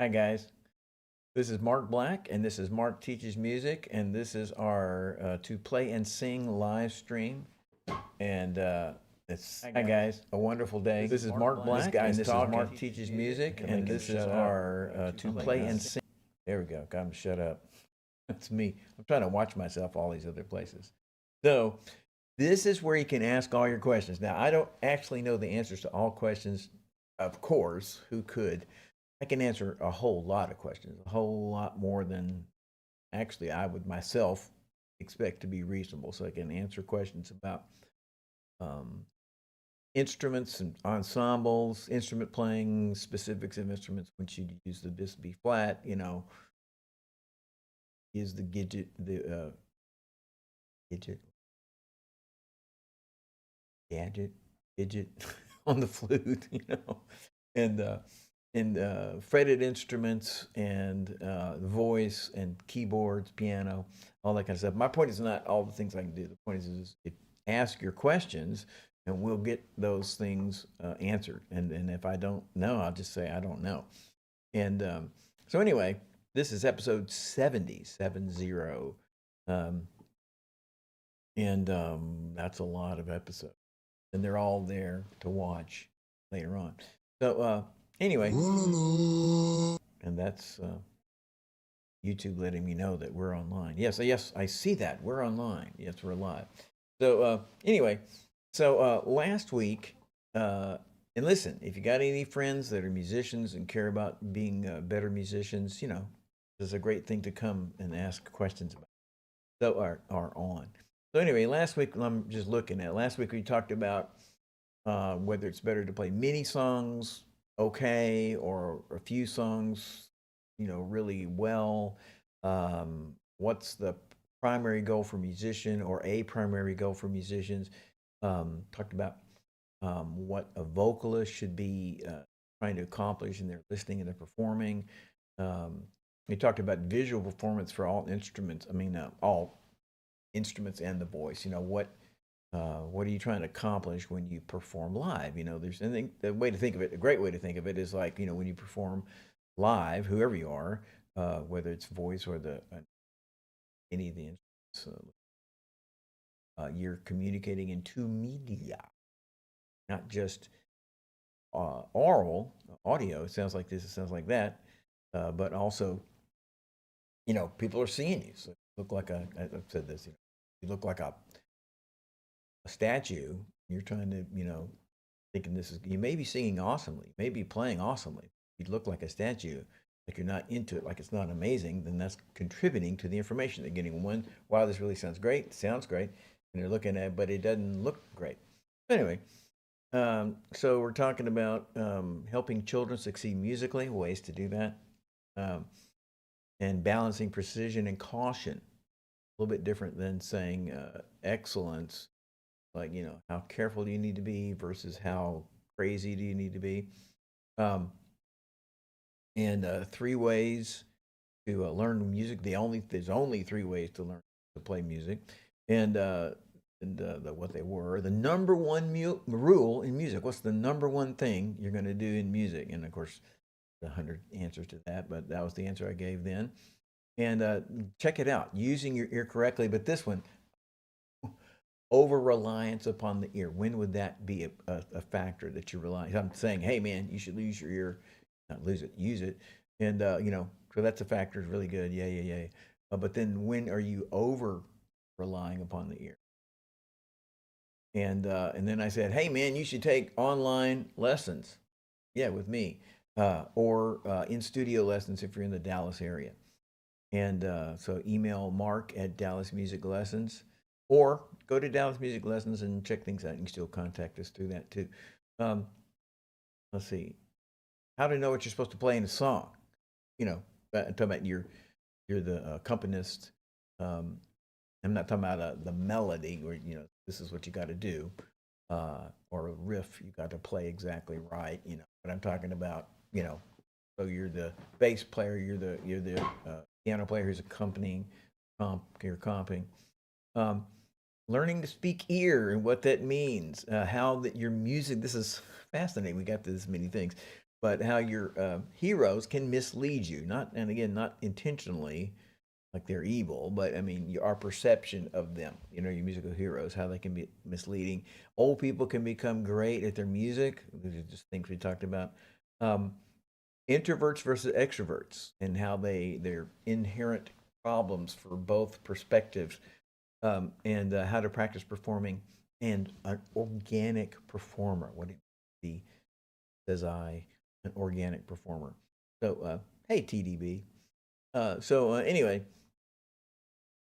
Hi guys, this is Mark Black, and this is Mark Teaches Music, and this is our To Play and Sing live stream. And it's hi guys, a wonderful day. This is Mark Black, and this is Mark Teaches Music, and this is our To Play and Sing. There we go. Got him shut up. That's me. I'm trying to watch myself all these other places. So this is where you can ask all your questions. Now I don't actually know the answers to all questions, of course. Who could? I can answer a whole lot of questions, a whole lot more than actually I would myself expect to be reasonable. So I can answer questions about um, instruments and ensembles, instrument playing, specifics of instruments. When should you use this B flat? Is the gidget, gadget, digit on the flute, and fretted instruments and voice and keyboards, piano, all that kind of stuff. My point is not all the things I can do. The point is ask your questions and we'll get those things answered. And if I don't know, I'll just say I don't know. And so anyway, this is episode 70. And that's a lot of episodes. And they're all there to watch later on. So anyway, and that's YouTube letting me know that we're online. Yes, I see that. We're online. Yes, we're live. So anyway, so last week, and listen, if you got any friends that are musicians and care about being better musicians, this is a great thing to come and ask questions about. So are on. So anyway, last week, I'm just looking at, last week we talked about whether it's better to play many songs okay or a few songs, really well. What's the primary goal for musician or a primary goal for musicians? Talked about what a vocalist should be trying to accomplish in their listening and their performing. We talked about visual performance for all instruments. I mean, all instruments and the voice. What are you trying to accomplish when you perform live? There's the way to think of it. A great way to think of it is like when you perform live, whoever you are, whether it's voice or any of the instruments, you're communicating in two media, not just oral audio. It sounds like this. It sounds like that, but also, people are seeing you. So you look like I've said this. You look like a statue. You're trying to, thinking you may be singing awesomely, you may be playing awesomely. You look like a statue, like you're not into it, like it's not amazing, then that's contributing to the information they're getting. Wow, this really sounds great. It sounds great. And they're looking at it, but it doesn't look great. Anyway, so we're talking about helping children succeed musically, ways to do that, and balancing precision and caution. A little bit different than saying excellence, like how careful do you need to be versus how crazy do you need to be. And 3 ways to learn music. There's only 3 ways to learn to play music, and what they were. The number one rule in music. What's the number one thing you're going to do in music? And of course, 100 answers to that, but that was the answer I gave then. And check it out, using your ear correctly. But this one, over reliance upon the ear. When would that be a factor that you rely? I'm saying, hey man, you should lose your ear, not lose it, use it, and so that's a factor. Is really good. Yeah. But then when are you over relying upon the ear? And then I said, hey man, you should take online lessons. Yeah, with me, or in studio lessons if you're in the Dallas area. And so email Mark at Dallas Music Lessons, or go to Dallas Music Lessons and check things out. You can still contact us through that too. Let's see, how to know what you're supposed to play in a song. I'm talking about you're the accompanist. I'm not talking about the melody where this is what you got to do, or a riff you got to play exactly right. But I'm talking about so you're the bass player, you're the piano player who's accompanying, you're comping. Learning to speak ear and what that means, how that your music. This is fascinating. We got this many things. but how your heroes can mislead you. Not, and again, not intentionally, like they're evil, but I mean, our perception of them, you know, your musical heroes, how they can be misleading. Old people can become great at their music. These are just things we talked about. Um, Introverts versus extroverts, and how their inherent problems for both perspectives, and how to practice performing, and an organic performer. What do you be, says I, an organic performer. So, hey, TDB. Anyway,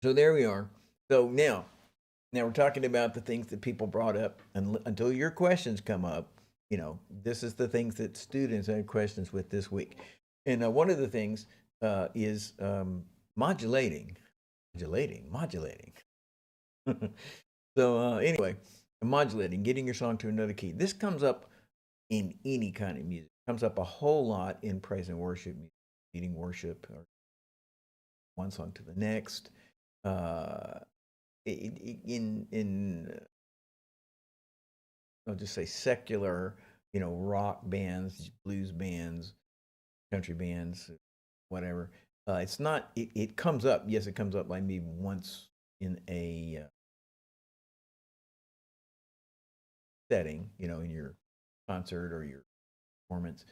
so there we are. So now we're talking about the things that people brought up, and until your questions come up, you know, this is the things that students had questions with this week. And one of the things is modulating, modulating. So anyway, modulating, getting your song to another key. This comes up in any kind of music. It comes up a whole lot in praise and worship, leading worship, or one song to the next. In I'll just say secular, you know, rock bands, blues bands, country bands, whatever. It's not. It comes up. Yes, it comes up like maybe once in a setting, you know, in your concert or your performance,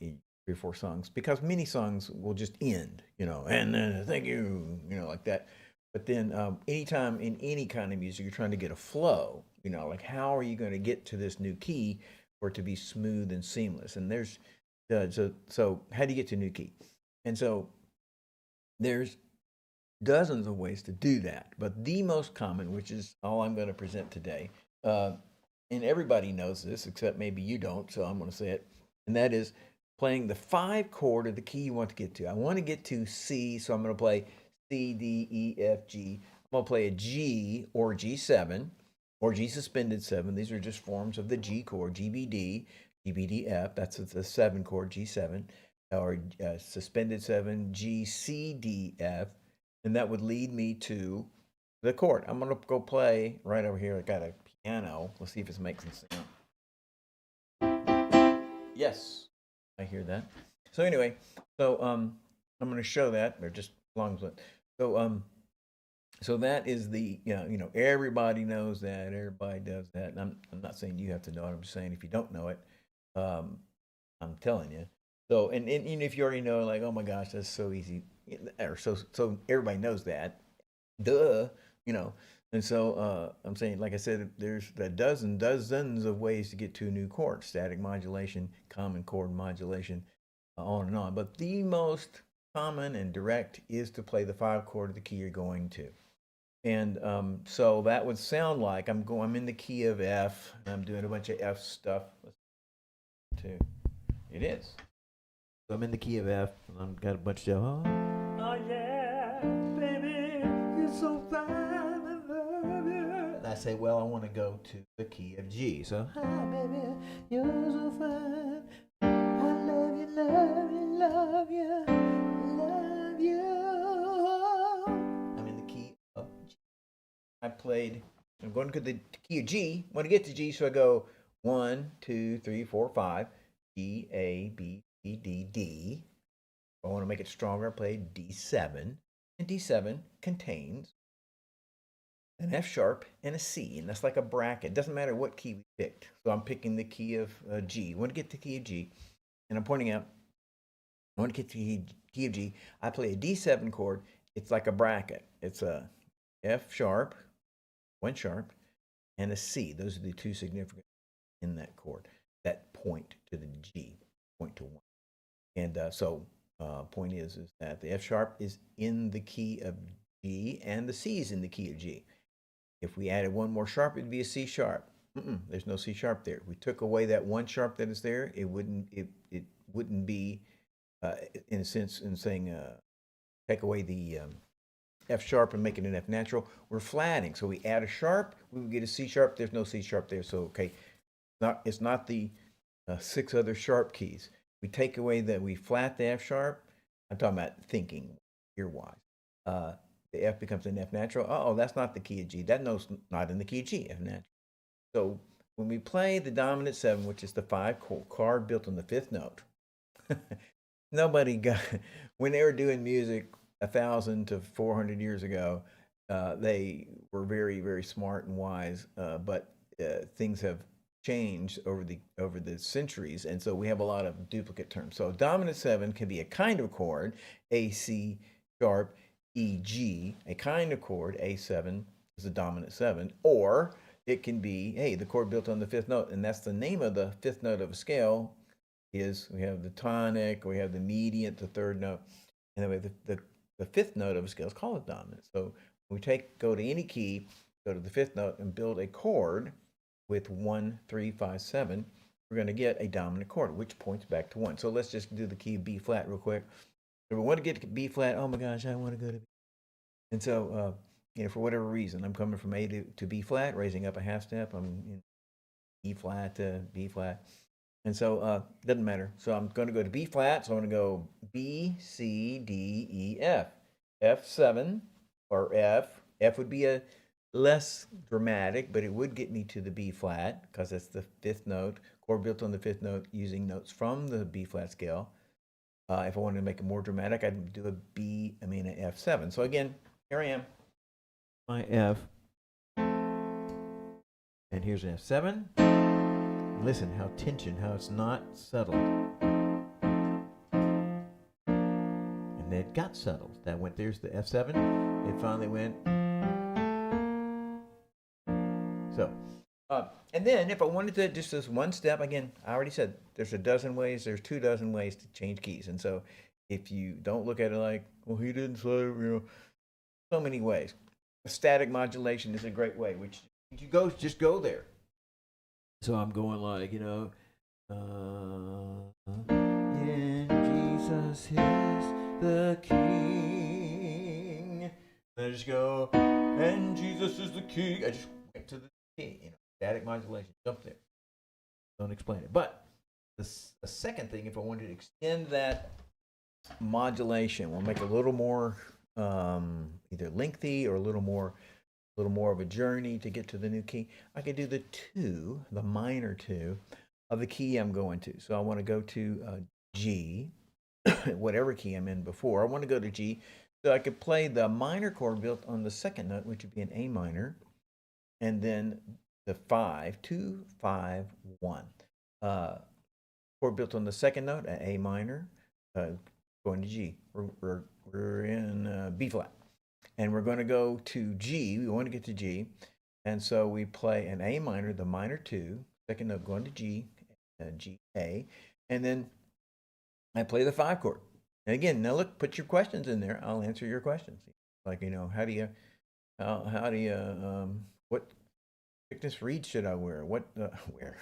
in 3 or 4 songs, because many songs will just end, you know, and thank you, you know, like that. But then, anytime in any kind of music, you're trying to get a flow, you know, like how are you going to get to this new key for it to be smooth and seamless? And there's, so how do you get to a new key? And so there's dozens of ways to do that, but the most common, which is all I'm going to present today, and everybody knows this except maybe you don't, so I'm going to say it, and that is playing the 5 chord of the key you want to get to. I want to get to C, so I'm going to play C, D, E, F, G. I'm going to play a G or G7 or G suspended 7. These are just forms of the G chord, GBD, GBDF. That's the 7 chord, G7, or suspended 7, G, C, D, F, and that would lead me to the chord. I'm going to go play right over here. I got a piano. Let's see if it's making sound. Yes, I hear that. So anyway, I'm going to show that, or just as long as it. So that is the, you know, everybody knows that, everybody does that. And I'm not saying you have to know it. I'm just saying if you don't know it, um, I'm telling you. So and even if you already know, like, oh my gosh, that's so easy, or so everybody knows that, duh, you know. And so I'm saying, like I said, there's a dozens of ways to get to a new chord: static modulation, common chord modulation, on and on. But the most common and direct is to play the 5 chord of the key you're going to. And so that would sound like I'm in the key of F, and I'm doing a bunch of F stuff too. It is. So I'm in the key of F, and I've got a bunch of, oh yeah, baby, you're so fine, I love you. And I say, well, I want to go to the key of G. So, hi, baby, you're so fine. I love you, love you, love you, love you. I'm in the key of G. I'm going to the key of G. I want to get to G, so I go 1, 2, 3, 4, 5, G, A, B, C, D, D. If I want to make it stronger, I play D7. And D7 contains an F sharp and a C, and that's like a bracket. It doesn't matter what key we picked. So I'm picking the key of G. I want to get to the key of G, and I'm pointing out, I want to get to the key of G. I play a D7 chord. It's like a bracket. It's a F sharp, 1 sharp, and a C. Those are the 2 significant in that chord that point to the G, point to 1. And point is that the F sharp is in the key of G, and the C is in the key of G. If we added 1 more sharp, it'd be a C sharp. There's no C sharp there. If we took away that 1 sharp that is there, it wouldn't be, in a sense, in saying take away the F sharp and make it an F natural, we're flatting. So we add a sharp, we would get a C sharp. There's no C sharp there. So okay, it's not the 6 other sharp keys. We take away that, we flat the F sharp. I'm talking about thinking ear-wise. The F becomes an F natural. Oh, that's not the key of G. That note's not in the key of G, F natural. So when we play the dominant 7, which is the 5 chord built on the 5th note, nobody got, when they were doing music 1,000 to 400 years ago, they were very, very smart and wise, but things have changed over the centuries, and so we have a lot of duplicate terms. So dominant 7 can be a kind of chord, A, C sharp, E, G. A kind of chord, A7, is a dominant 7, or it can be, hey, the chord built on the 5th note, and that's the name of the 5th note of a scale. Is we have the tonic, we have the mediant, the 3rd note, and then we have the 5th note of a scale is called a dominant. So when we go to any key, go to the 5th note and build a chord with 1, 3, 5, 7, we're going to get a dominant chord, which points back to 1. So let's just do the key of B flat real quick. If we want to get to B flat, oh my gosh, I want to go to B. And so, for whatever reason, I'm coming from A to B flat, raising up a half step. I'm in E flat to B flat. And so it doesn't matter. So I'm going to go to B flat. So I'm going to go B, C, D, E, F. F7 or F. F would be a less dramatic, but it would get me to the B flat because that's the 5th note, chord built on the 5th note using notes from the B flat scale. If I wanted to make it more dramatic, I'd do an F7. So again, here I am, my F. And here's an F7. Listen how it's not settled. And it got settled. That went, there's the F7. It finally went. So, and then if I wanted to just this one step, again, I already said there's 24 ways, there's 24 ways to change keys. And so if you don't look at it like, well, he didn't say, so many ways. Static modulation is a great way, which you just go there. So I'm going like, and Jesus is the King. And I just go, and Jesus is the King. I just went to the key, static modulation, jump there. Don't explain it. But the second thing, if I wanted to extend that modulation, we'll make it a little more either lengthy or a little more of a journey to get to the new key. I could do the minor 2 of the key I'm going to. So I want to go to G, whatever key I'm in before. I want to go to G, so I could play the minor chord built on the 2nd note, which would be an A minor, and then the 5, 2, 5, 1. Chord built on the 2nd note, an A minor, going to G. We're in B flat. And we're going to go to G. We want to get to G. And so we play an A minor, the minor 2, 2nd note going to G, G, A. And then I play the 5 chord. And again, now look, put your questions in there. I'll answer your questions. Like, how do you, what thickness reed should I wear? What, wear?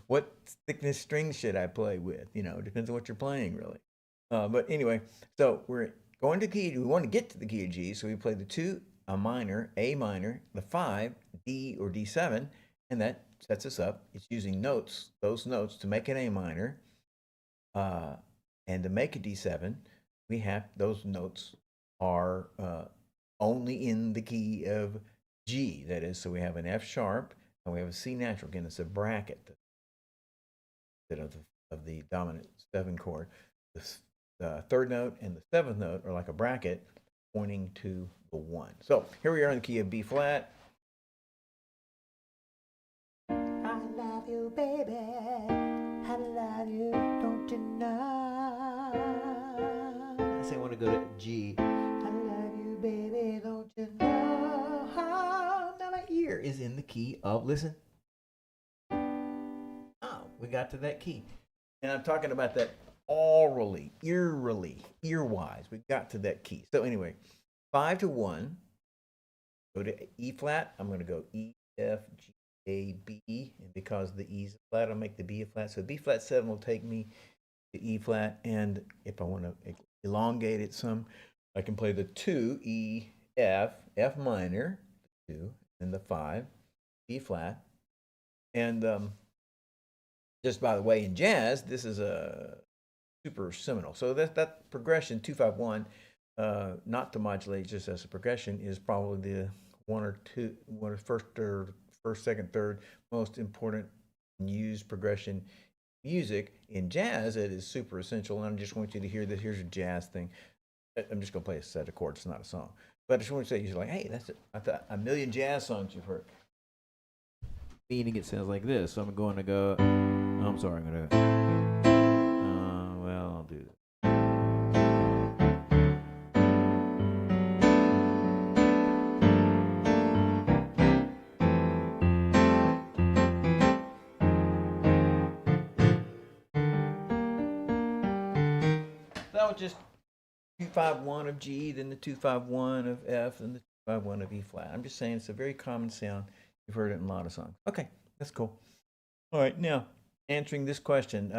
What thickness strings should I play with? It depends on what you're playing, really. But anyway, so we're going to key. We want to get to the key of G, so we play the 2, a minor, A minor, the 5, D or D7, and that sets us up. It's using those notes to make an A minor, and to make a D7, we have those notes are only in the key of G. That is, so we have an F sharp and we have a C natural. Again, it's a bracket of the dominant 7 chord. The 3rd note and the 7th note are like a bracket pointing to the 1. So here we are in the key of B flat. I love you, baby. I love you, don't you know? I say I want to go to G. I love you, baby, don't you know? Now my ear is in the key of, listen. Oh, we got to that key. And I'm talking about that aurally, ear-wise. We got to that key. So anyway, 5 to 1, go to E flat. I'm going to go E, F, G, A, B. And because the E is flat, I'll make the B a flat. So B flat 7 will take me to E flat. And if I want to elongate it some, I can play the 2, E, F, F minor, 2, and the 5, B flat. And just by the way, in jazz, this is a super seminal. So that progression 2-5-1, not to modulate just as a progression, is probably first, second, third most important used progression music. In jazz, it is super essential. And I just want you to hear this. Here's a jazz thing. I'm just going to play a set of chords. It's not a song. But I just want to say, you're like, hey, that's it. I thought a million jazz songs you've heard. Meaning it sounds like this. So I'm going to go, oh, I'm sorry, I'm going to, well, I'll do this. That was just 2-5-1 of G, then the 2-5-1 of F, then the 2-5-1 of E flat. I'm just saying it's a very common sound. You've heard it in a lot of songs. Okay, that's cool. All right, now answering this question.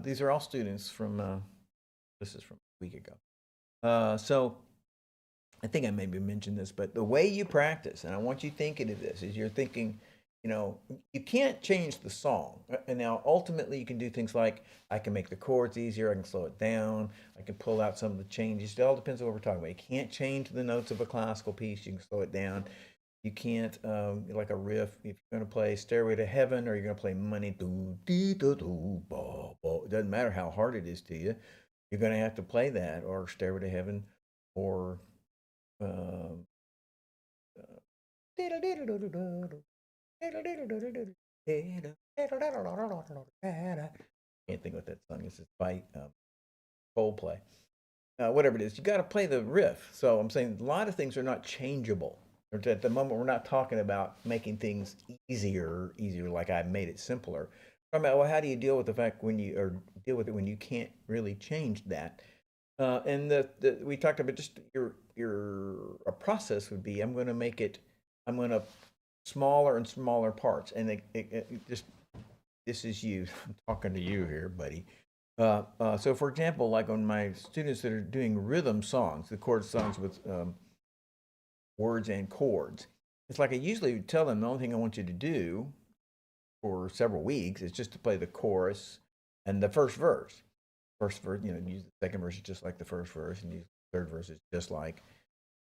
These are all students from. This is from a week ago. So I think I maybe mentioned this, but the way you practice, and I want you thinking of this, is you're thinking, you can't change the song. And now ultimately you can do things like I can make the chords easier, I can slow it down, I can pull out some of the changes. It all depends on what we're talking about. You can't change the notes of a classical piece, you can slow it down. You can't, like a riff, if you're going to play Stairway to Heaven or you're going to play Money, it doesn't matter how hard it is to you. You're going to have to play that, or Stairway to Heaven, or can't think what that song is. It's by Coldplay. Whatever it is, you got to play the riff. So I'm saying a lot of things are not changeable. At the moment, we're not talking about making things easier, like I made it simpler. Talking about, well, how do you deal with the fact when deal with it when you can't really change that? And we talked about just a process would be I'm going to smaller and smaller parts, and this is you. I'm talking to you here, buddy. So for example, like on my students that are doing rhythm songs, the chord songs with words and chords, it's like I usually tell them the only thing I want you to do for several weeks is just to play the chorus and the first verse. First verse, use the second verse just like the first verse, and use the third verse is just like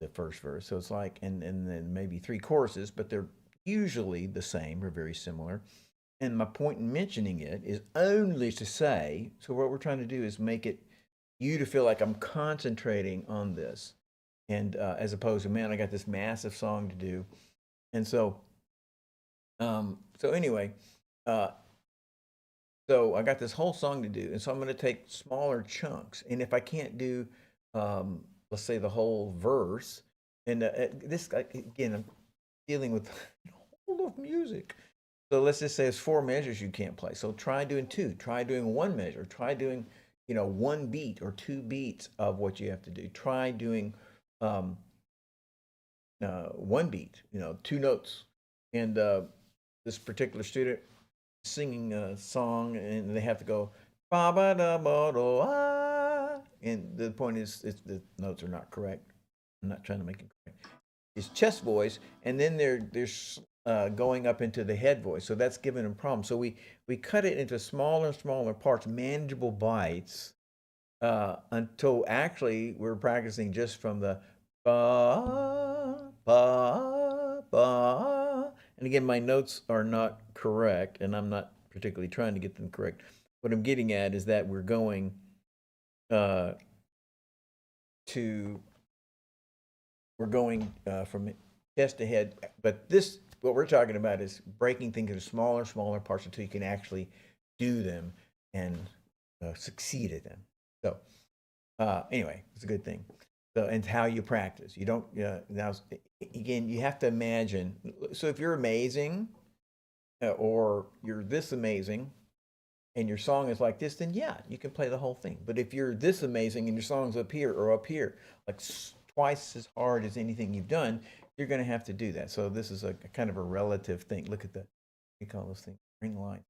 the first verse. So it's like, and then maybe 3 choruses, but they're usually the same or very similar. And my point in mentioning it is only to say, so what we're trying to do is make it you to feel like I'm concentrating on this. And as opposed to, man, I got this massive song to do. And so, anyway, so I got this whole song to do. And so I'm going to take smaller chunks. And if I can't do, let's say, the whole verse, and this, again, I'm dealing with all of music. So let's just say it's 4 measures you can't play. So try doing 2, try doing 1 measure, try doing, 1 beat or 2 beats of what you have to do. Try doing 1 beat, 2 notes. And this particular student singing a song, and they have to go ba ba da ba do ah. And the point is, the notes are not correct. I'm not trying to make it correct. It's chest voice, and then they're going up into the head voice. So that's giving them problems. So we cut it into smaller and smaller parts, manageable bites, until actually we're practicing just from the ba, ba, ba. And again, my notes are not correct, and I'm not particularly trying to get them correct. What I'm getting at is that we're going from chest to head. But this, what we're talking about is breaking things into smaller parts until you can actually do them and succeed at them. So anyway, it's a good thing. So, and how you practice. You don't, now, again, you have to imagine. So if you're amazing or you're this amazing and your song is like this, then yeah, you can play the whole thing. But if you're this amazing and your song's up here or up here, like twice as hard as anything you've done, you're going to have to do that. So this is a kind of a relative thing. Look at that. We call those things ring line.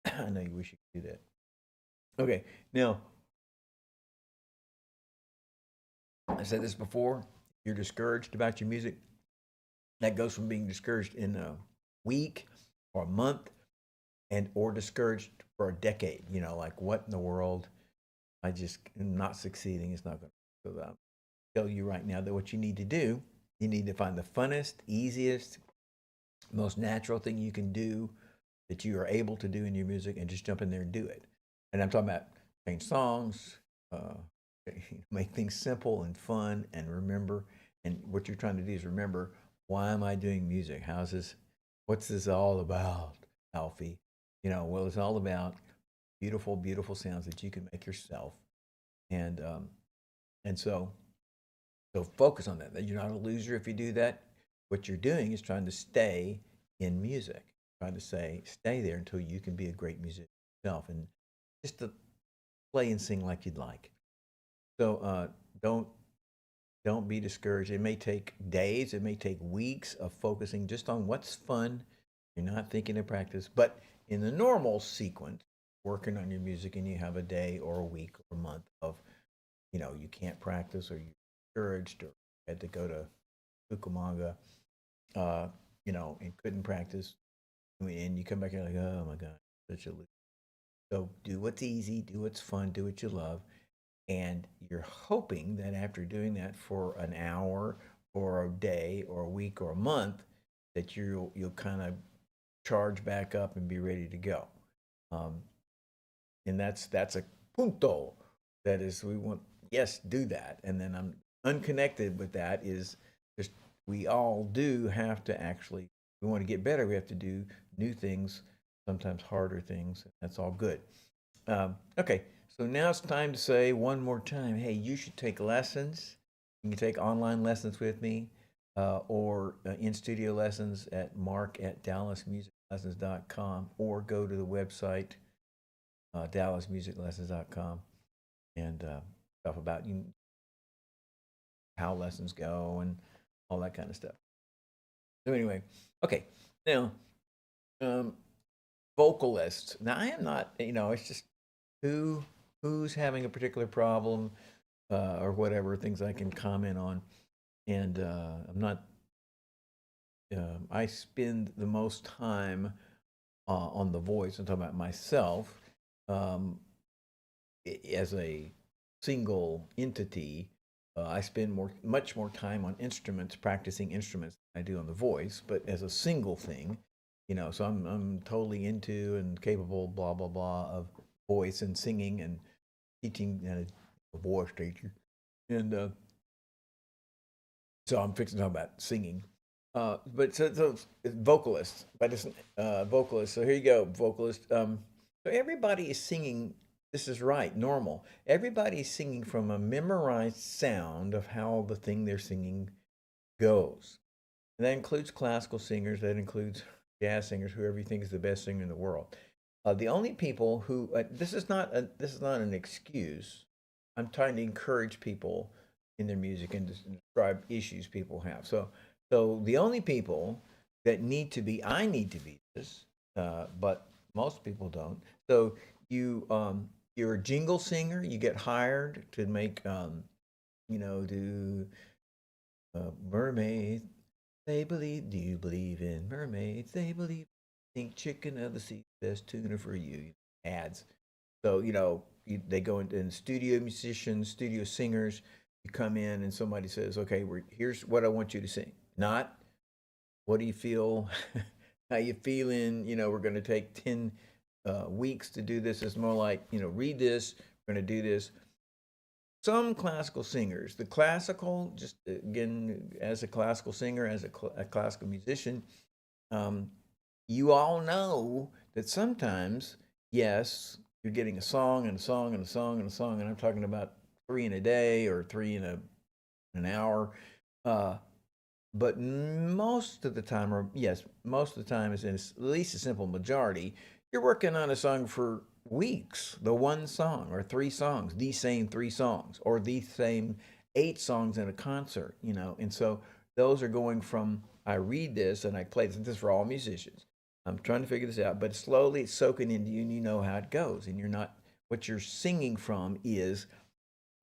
I know you wish you could do that. Okay, now, I said this before, you're discouraged about your music. That goes from being discouraged in a week or a month or discouraged for a decade. Like, what in the world? I just am not succeeding. It's not going to go that. tell you right now that what you need to do, you need to find the funnest, easiest, most natural thing you can do that you are able to do in your music and just jump in there and do it. And I'm talking about change songs, uh, make things simple and fun and remember. And what you're trying to do is remember, why am I doing music? How's this? What's this all about, Alfie? Well, it's all about beautiful, beautiful sounds that you can make yourself. And and so focus on that. That you're not a loser if you do that. What you're doing is trying to stay in music, trying to stay there until you can be a great musician yourself, and just to play and sing like you'd like. So don't be discouraged. It may take days, it may take weeks of focusing just on what's fun. You're not thinking of practice, but in the normal sequence, working on your music, and you have a day or a week or a month of, you can't practice, or you're discouraged, or had to go to Cucamonga, and couldn't practice, and you come back and you're like, oh my God, such a loser. So do what's easy, do what's fun, do what you love, and you're hoping that after doing that for an hour or a day or a week or a month, that you'll kind of charge back up and be ready to go. Um, and that's a punto. That is, we want, yes, do that. And then I'm unconnected with that is just, we all do have to actually, we want to get better. We have to do new things, sometimes harder things. That's all good. Okay, so now it's time to say one more time, hey, you should take lessons. You can take online lessons with me, or in-studio lessons at mark@dallasmusiclessons.com, or go to the website, dallasmusiclessons.com, and stuff about how lessons go and all that kind of stuff. So anyway, okay, now, vocalist. Now I am not, it's just who's having a particular problem, or whatever things I can comment on, and I'm not. I spend the most time on the voice. I'm talking about myself, um, as a single entity. I spend much more time on instruments, practicing instruments, than I do on the voice. But as a single thing, so I'm totally into and capable, blah blah blah, of voice and singing and teaching, and a voice teacher, and so I'm fixing to talk about singing. But so it's vocalist, but it's vocalist. So here you go, vocalist. So everybody is singing. This is right, normal. Everybody is singing from a memorized sound of how the thing they're singing goes. And that includes classical singers. That includes jazz singers. Whoever you think is the best singer in the world. The only people who this is not an excuse. I'm trying to encourage people in their music and describe issues people have. So the only people that I need to be this, but most people don't. So you're a jingle singer. You get hired to make, do mermaids. They believe. Do you believe in mermaids? They believe. Think chicken of the sea, best tuna for you. Ads. So they go into, and studio musicians, studio singers. You come in and somebody says, "Okay, here's what I want you to sing." Not, what do you feel? How you feeling? We're going to take 10 weeks to do this. It's more like, read this. We're going to do this. Some classical singers, the classical, just again, as a classical singer, as a classical musician, you all know that sometimes, yes, you're getting a song and a song and a song and a song, and I'm talking about 3 in a day or 3 in an hour. But most of the time, or yes, most of the time, is at least a simple majority, you're working on a song for weeks, the one song or 3 songs, the same 3 songs, or the same 8 songs in a concert, and so those are going from, I read this and I play this. This is for all musicians. I'm trying to figure this out, but slowly it's soaking into you, and you know how it goes, and what you're singing from is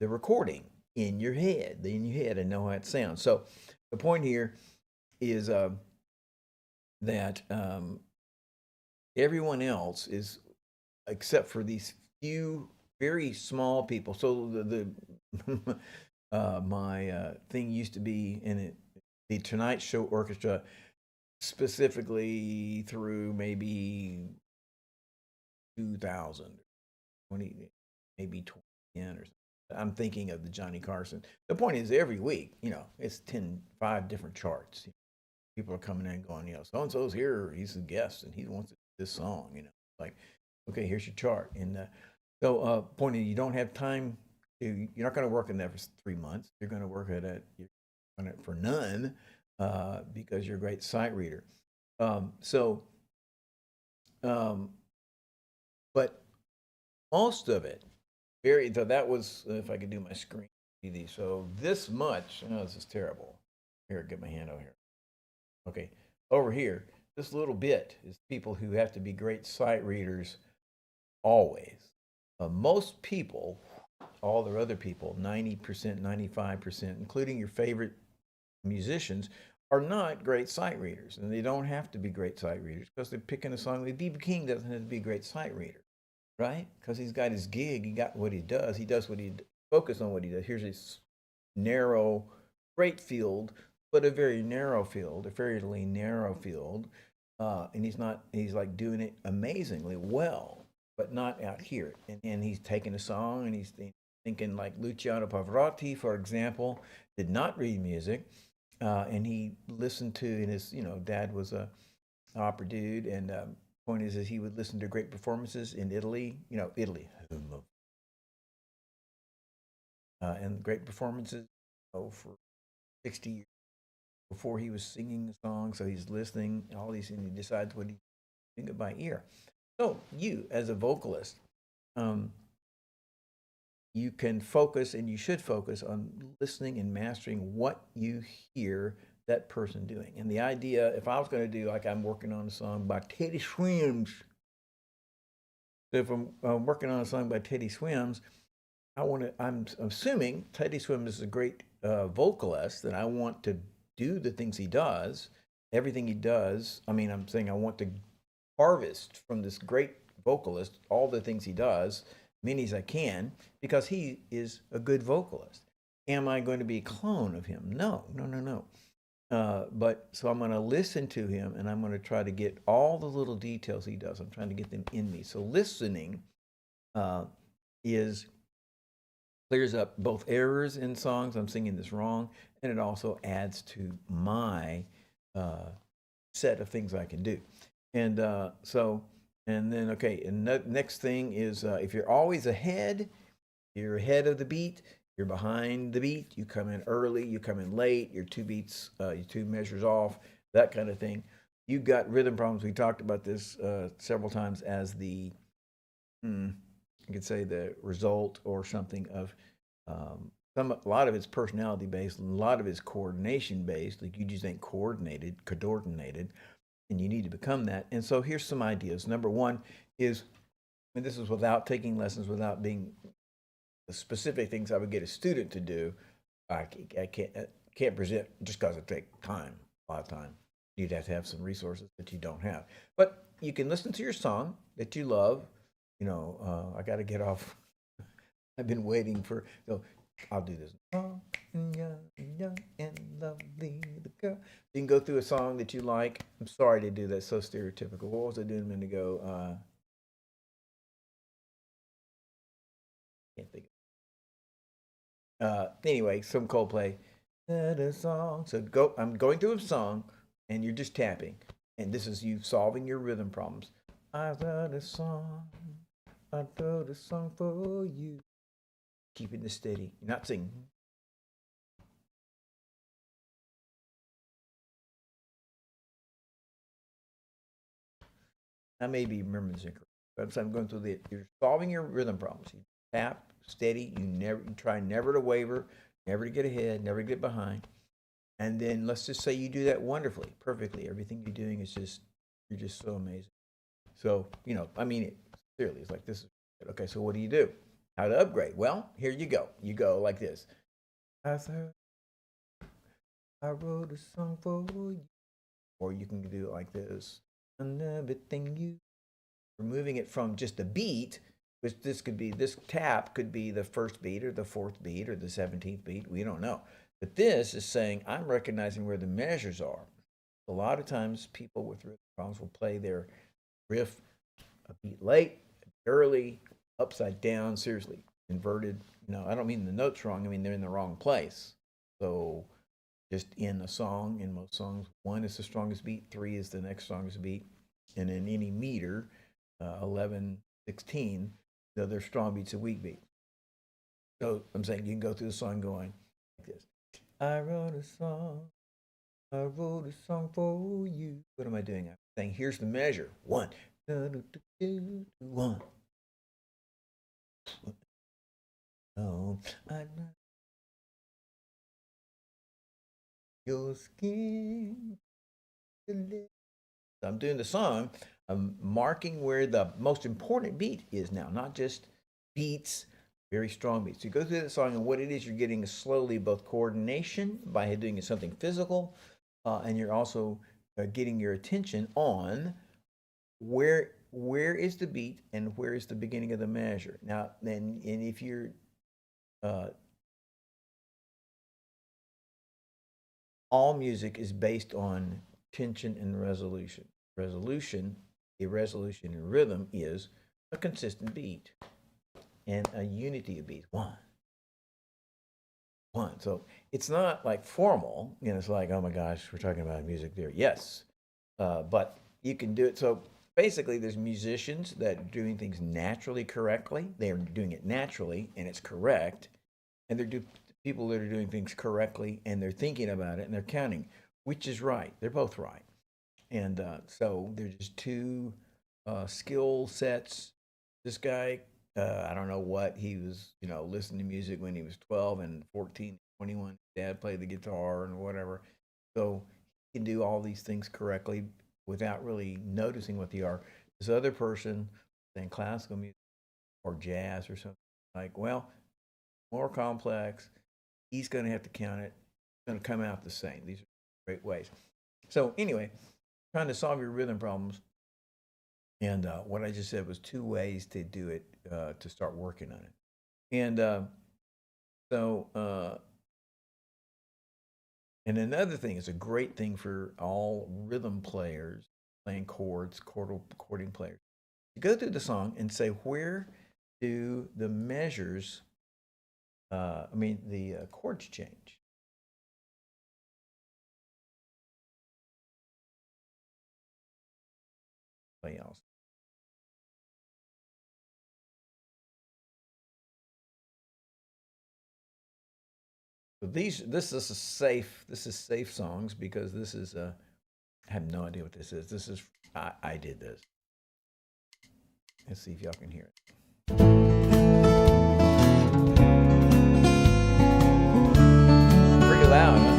the recording in your head, and know how it sounds. So the point here is that everyone else is, except for these few very small people. So the My thing used to be in it, the Tonight Show Orchestra, specifically through maybe 2000, 20, maybe 2010 or something. I'm thinking of the Johnny Carson. The point is, every week, it's 5 different charts. People are coming in and going, so and so's here, he's a guest, and he wants this song. Like, okay, here's your chart. And point is, you don't have time to. You're not going to work in that for 3 months. You're going to work at it. You're on it for none, because you're a great sight reader. So, but most of it, so that was, if I could do my screen. So this much. Oh, this is terrible. Here, get my hand over here. Okay, over here, this little bit is people who have to be great sight readers always. Most people, all their other people, 90%, 95%, including your favorite musicians, are not great sight readers. And they don't have to be great sight readers because they're picking a song. B.B. King doesn't have to be a great sight reader, right? Because he's got his gig, he got what he does. He does what he focus on what he does. Here's this narrow, great field, but a very narrow field, a fairly narrow field. And he's like doing it amazingly well, but not out here. And he's taking a song and he's thinking, like Luciano Pavarotti, for example, did not read music. And he listened to, and his, dad was a opera dude. And point is he would listen to great performances in Italy, Italy. And great performances for 60 years before he was singing the song. So he's listening, all these, and he decides what he think it by ear. So you, as a vocalist, you can focus, and you should focus on listening and mastering what you hear that person doing. And the idea, if I was going to do, like, I'm working on a song by Teddy Swims. So if I'm working on a song by Teddy Swims, I'm assuming Teddy Swims is a great vocalist, and I want to do the things he does, everything he does. I mean, I'm saying I want to harvest from this great vocalist all the things he does, many as I can, because he is a good vocalist. Am I going to be a clone of him? No. But so I'm going to listen to him, and I'm going to try to get all the little details he does. I'm trying to get them in me. So listening clears up both errors in songs. I'm singing this wrong, and it also adds to my set of things I can do. And then, okay, and next thing is, if you're always ahead, you're ahead of the beat, you're behind the beat, you come in early, you come in late, your 2 beats, your 2 measures off, that kind of thing. You've got rhythm problems. We talked about this several times as the, you could say, the result or something of a lot of it's personality based, and a lot of it's coordination based. Like, you just ain't coordinated, and you need to become that. And so here's some ideas. Number one is, and this is without taking lessons, without being the specific things I would get a student to do. I can't present just because it takes time, a lot of time. You'd have to have some resources that you don't have. But you can listen to your song that you love. I got to get off. I've been waiting for, I'll do this. Oh, young and lovely, the girl. You can go through a song that you like. I'm sorry to do that, so stereotypical. What was I doing a minute ago? Can't think. Anyway, some Coldplay. A song. So I'm going through a song, and you're just tapping, and this is you solving your rhythm problems. I wrote a song. I wrote a song for you. Keeping this steady. You're not singing. I may be remembering this incorrectly, but I'm going through you're solving your rhythm problems. You tap steady. You try never to waver, never to get ahead, never to get behind. And then let's just say you do that wonderfully, perfectly. Everything you're doing is you're just so amazing. So, I mean it sincerely. It's like, this is okay. So what do you do? How to upgrade? Well, here you go. You go like this. I wrote a song for you. Or you can do it like this. And everything removing it from just a beat which this tap could be the first beat or the fourth beat or the 17th beat. We don't know. But this is saying I'm recognizing where the measures are. A lot of times people with rhythm problems will play their riff a beat late, early, upside down, seriously, inverted. I don't mean the notes wrong. I mean they're in the wrong place. So just in a song, in most songs, 1 is the strongest beat, 3 is the next strongest beat. And in any meter, 11, 16, they're strong beats and weak beats. So I'm saying you can go through the song going like this. I wrote a song for you. What am I doing? I'm saying here's the measure. 1. 1. Oh, I know your skin. I'm doing the song. I'm marking where the most important beat is now, not just beats, very strong beats. You go through the song, and what it is, you're getting slowly both coordination by doing something physical, and you're also getting your attention on where is the beat and where is the beginning of the measure. Now, and if you're all music is based on tension and resolution. A resolution in rhythm is a consistent beat and a unity of beats. 1. So it's not like formal, it's like, oh my gosh, we're talking about music there. Yes, but you can do it. So basically, there's musicians that are doing things naturally correctly. They are doing it naturally, and it's correct. And they're people that are doing things correctly, and they're thinking about it, and they're counting, which is right. They're both right. And so there's just two skill sets. This guy, I don't know what he was, listening to music when he was 12 and 14, 21. Dad played the guitar and whatever. So he can do all these things correctly without really noticing what they are. This other person playing classical music or jazz or something, like, well, more complex. He's going to have to count it. It's going to come out the same. These are great ways. So anyway, trying to solve your rhythm problems. And what I just said was 2 ways to do it, to start working on it. And and another thing is a great thing for all rhythm players playing chording players. You go through the song and say, where do the measures, the chords change? Play else. So this is safe songs, because this is I have no idea what this is. This is I did this. Let's see if y'all can hear it. Pretty loud, huh?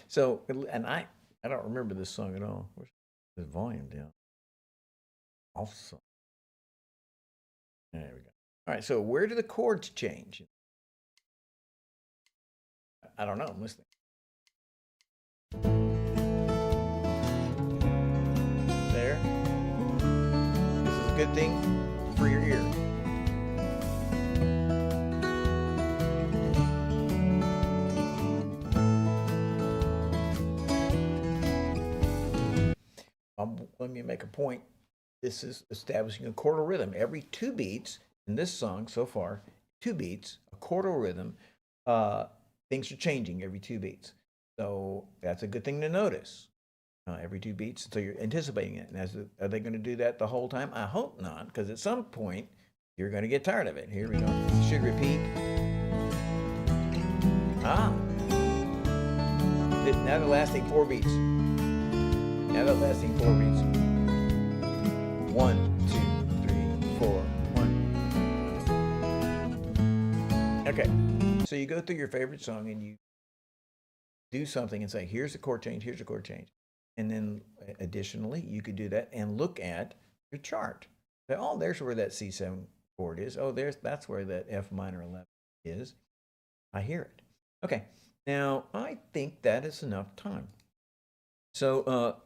So, and I don't remember this song at all. Where's the volume down? Also, there we go. All right, so where do the chords change? I don't know. I'm listening. There. This is a good thing for your ear. Let me make a point. This is establishing a chordal rhythm. Every 2 beats in this song so far, 2 beats, a chordal rhythm, things are changing every 2 beats. So that's a good thing to notice. Every 2 beats, so you're anticipating it. And are they going to do that the whole time? I hope not, because at some point you're going to get tired of it. Here we go. It should repeat. Now they're lasting 4 beats. Now they're lasting 4 beats. 1, 2, 3, 4, 1. Okay, so you go through your favorite song and you do something and say, here's a chord change, here's a chord change. And then additionally, you could do that and look at your chart. Say, oh, there's where that C7 chord is. Oh, that's where that F minor 11 is. I hear it. Okay, now I think that is enough time. So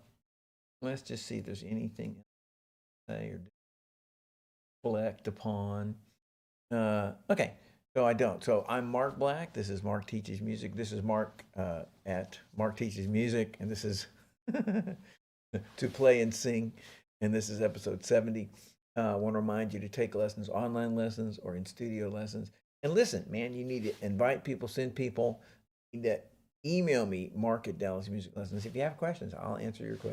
let's just see if there's anything to say or reflect upon. Okay, so I don't. So I'm Mark Black. This is Mark Teaches Music. This is Mark at Mark Teaches Music, and this is to play and sing. And this is episode 70. I want to remind you to take lessons, online lessons, or in studio lessons. And listen, man, you need to invite people, send people. You need to email me, Mark at Dallas Music Lessons. If you have questions, I'll answer your questions.